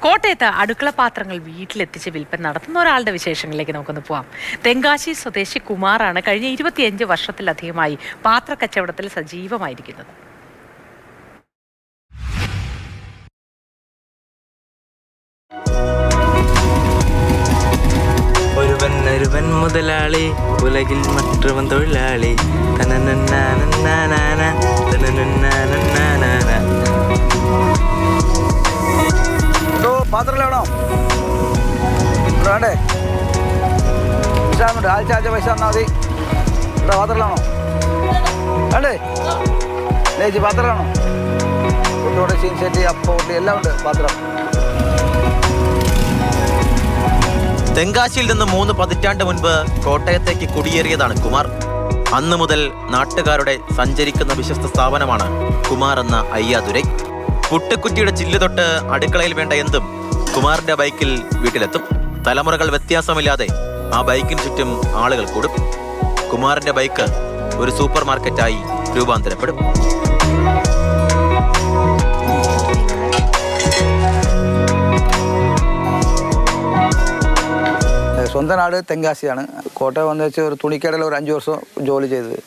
കോട്ടയത്ത് അടുക്കള പാത്രങ്ങൾ വീട്ടിലെത്തിച്ച് വിൽപ്പന നടത്തുന്ന ഒരാളുടെ വിശേഷങ്ങളിലേക്ക് നമുക്കൊന്ന് പോവാം. തെങ്കാശി സ്വദേശി കുമാറാണ് കഴിഞ്ഞ 25 വർഷത്തിലധികമായി പാത്ര കച്ചവടത്തിൽ സജീവമായിരിക്കുന്നത്. ഒരുവൻ മുതലാളി ഉലകിൽ മറ്റവൻ തൊഴിലാളി. പാത്രങ്ങൾ വേണോ? വേണ്ടേ? ആഴ്ച പൈസ തന്നാൽ മതി. ഇവിടെ പാത്രങ്ങളാണോ വേണ്ടേ? ചേച്ചി പാത്രമാണോ? കുട്ടിയോടെ ചീൻ സെറ്റി അപ്പോട്ടി എല്ലാം ഉണ്ട് പാത്രം. തെങ്കാശിയിൽ നിന്ന് 3 പതിറ്റാണ്ട് മുൻപ് കോട്ടയത്തേക്ക് കുടിയേറിയതാണ് കുമാർ. അന്നു മുതൽ നാട്ടുകാരുടെ സഞ്ചരിക്കുന്ന വിശ്വസ്ത സ്ഥാപനമാണ് കുമാർ എന്ന അയ്യാദുരൈ. പുട്ടുക്കുറ്റിയുടെ ചില്ല് തൊട്ട് അടുക്കളയിൽ വേണ്ട എന്തും കുമാറിന്റെ ബൈക്കിൽ വീട്ടിലെത്തും. തലമുറകൾ വ്യത്യാസമില്ലാതെ ആ ബൈക്കിന് ചുറ്റും ആളുകൾ കൂടും. കുമാറിന്റെ ബൈക്ക് ഒരു സൂപ്പർ മാർക്കറ്റായി രൂപാന്തരപ്പെടും. സ്വന്തം നാട് തെങ്കാശിയാണ്. കോട്ടയം വന്നു വെച്ച് ഒരു തുണിക്കടയിൽ ഒരു 5 വർഷം ജോലി ചെയ്തത്.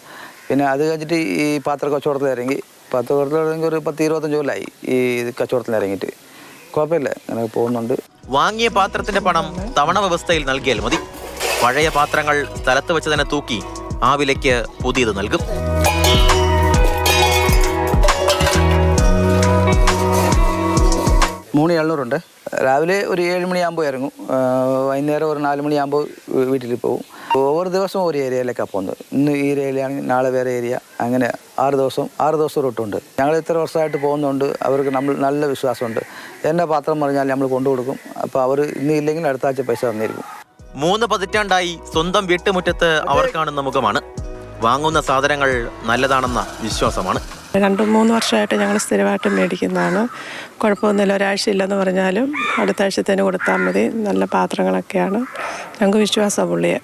പിന്നെ അത് കഴിഞ്ഞിട്ട് ഈ പാത്ര കച്ചവടത്തിൽ ഇറങ്ങി. ഒരു 10-25 കൊല്ലമായി ഈ കച്ചവടത്തിൽ ഇറങ്ങിയിട്ട്. കുഴപ്പമില്ല, അങ്ങനെ പോകുന്നുണ്ട്. വാങ്ങിയ പാത്രത്തിന്റെ പണം തവണ വ്യവസ്ഥയിൽ നൽകിയാൽ മതി. പഴയ പാത്രങ്ങൾ സ്ഥലത്ത് വെച്ച് തന്നെ തൂക്കി ആ വിലയ്ക്ക് പുതിയത് നൽകും. $3,700 രാവിലെ ഒരു 7 മണിയാകുമ്പോൾ ഇറങ്ങും. വൈകുന്നേരം ഒരു 4 മണിയാകുമ്പോൾ വീട്ടിൽ പോകും. ഓരോ ദിവസവും ഒരു ഏരിയയിലേക്കാണ് പോകുന്നത്. ഇന്ന് ഈ ഏരിയയാണെങ്കിൽ നാളെ വേറെ ഏരിയ, അങ്ങനെ 6 ദിവസം റൂട്ടുണ്ട്. ഞങ്ങൾ ഇത്ര വർഷമായിട്ട് പോകുന്നുണ്ട്. അവർക്ക് നല്ല വിശ്വാസമുണ്ട്. എൻ്റെ പാത്രം പറഞ്ഞാൽ നമ്മൾ കൊണ്ടുകൊടുക്കും. അപ്പോൾ അവർ ഇന്ന് ഇല്ലെങ്കിൽ അടുത്ത ആഴ്ച പൈസ തന്നിരിക്കും. 3 പതിറ്റാണ്ടായി സ്വന്തം വീട്ടുമുറ്റത്ത് അവർ കാണുന്ന മുഖമാണ്. വാങ്ങുന്ന സാധനങ്ങൾ നല്ലതാണെന്ന വിശ്വാസമാണ്. 2-3 വർഷമായിട്ട് ഞങ്ങൾ സ്ഥിരമായിട്ട് മേടിക്കുന്നതാണ്. കുഴപ്പമൊന്നുമില്ല. ഒരാഴ്ച ഇല്ലെന്ന് പറഞ്ഞാലും അടുത്ത ആഴ്ചത്തേന് കൊടുത്താൽ മതി. നല്ല പാത്രങ്ങളൊക്കെയാണ്. ഞങ്ങൾക്ക് വിശ്വാസമാണ് പുള്ളിയെ.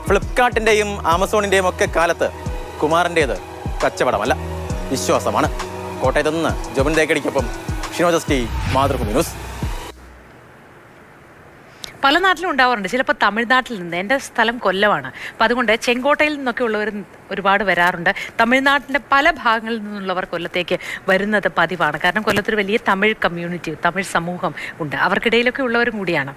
ഫ്ലിപ്കാർട്ടിൻ്റെയും ആമസോണിൻ്റെയും ഒക്കെ കാലത്ത് കുമാറിൻ്റേത് കച്ചവടമല്ല, വിശ്വാസമാണ്. കോട്ടയത്ത് നിന്ന് ജോബിൻ തേക്കടിക്കൊപ്പം ഷിനോജസ്റ്റി, മാതൃഭൂമി ന്യൂസ്. പല നാട്ടിലും ഉണ്ടാവാറുണ്ട്. ചിലപ്പോൾ തമിഴ്നാട്ടിൽ നിന്ന്. എൻ്റെ സ്ഥലം കൊല്ലമാണ്. അപ്പം അതുകൊണ്ട് ചെങ്കോട്ടയിൽ നിന്നൊക്കെ ഉള്ളവർ ഒരുപാട് വരാറുണ്ട്. തമിഴ്നാട്ടിൻ്റെ പല ഭാഗങ്ങളിൽ നിന്നുള്ളവർ കൊല്ലത്തേക്ക് വരുന്നത് പതിവാണ്. കാരണം കൊല്ലത്തൊരു വലിയ തമിഴ് കമ്മ്യൂണിറ്റി, തമിഴ് സമൂഹം ഉണ്ട്. അവർക്കിടയിലൊക്കെ ഉള്ളവരും കൂടിയാണ്.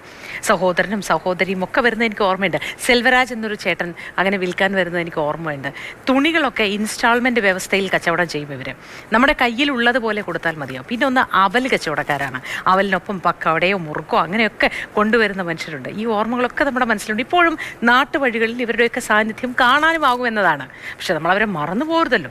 സഹോദരനും സഹോദരിയും ഒക്കെ വരുന്നത് എനിക്ക് ഓർമ്മയുണ്ട്. സെൽവരാജ് എന്നൊരു ചേട്ടൻ അങ്ങനെ വിൽക്കാൻ വരുന്നത് എനിക്ക് ഓർമ്മയുണ്ട്. തുണികളൊക്കെ ഇൻസ്റ്റാൾമെൻറ്റ് വ്യവസ്ഥയിൽ കച്ചവടം ചെയ്യും ഇവർ. നമ്മുടെ കയ്യിലുള്ളതുപോലെ കൊടുത്താൽ മതിയാവും. പിന്നെ ഒന്ന് അവൽ കച്ചവടക്കാരാണ്. അവലിനൊപ്പം പക്കവടയോ മുറുക്കോ അങ്ങനെയൊക്കെ കൊണ്ടുവരുന്ന മനുഷ്യരുണ്ട്. ഈ ഓർമ്മകളൊക്കെ നമ്മുടെ മനസ്സിലുണ്ട്. ഇപ്പോഴും നാട്ടുവഴികളിൽ ഇവരുടെയൊക്കെ സാന്നിധ്യം കാണാനുമാകും എന്നതാണ്. പക്ഷെ നമ്മളവരെ മറന്നു പോകരുതല്ലോ.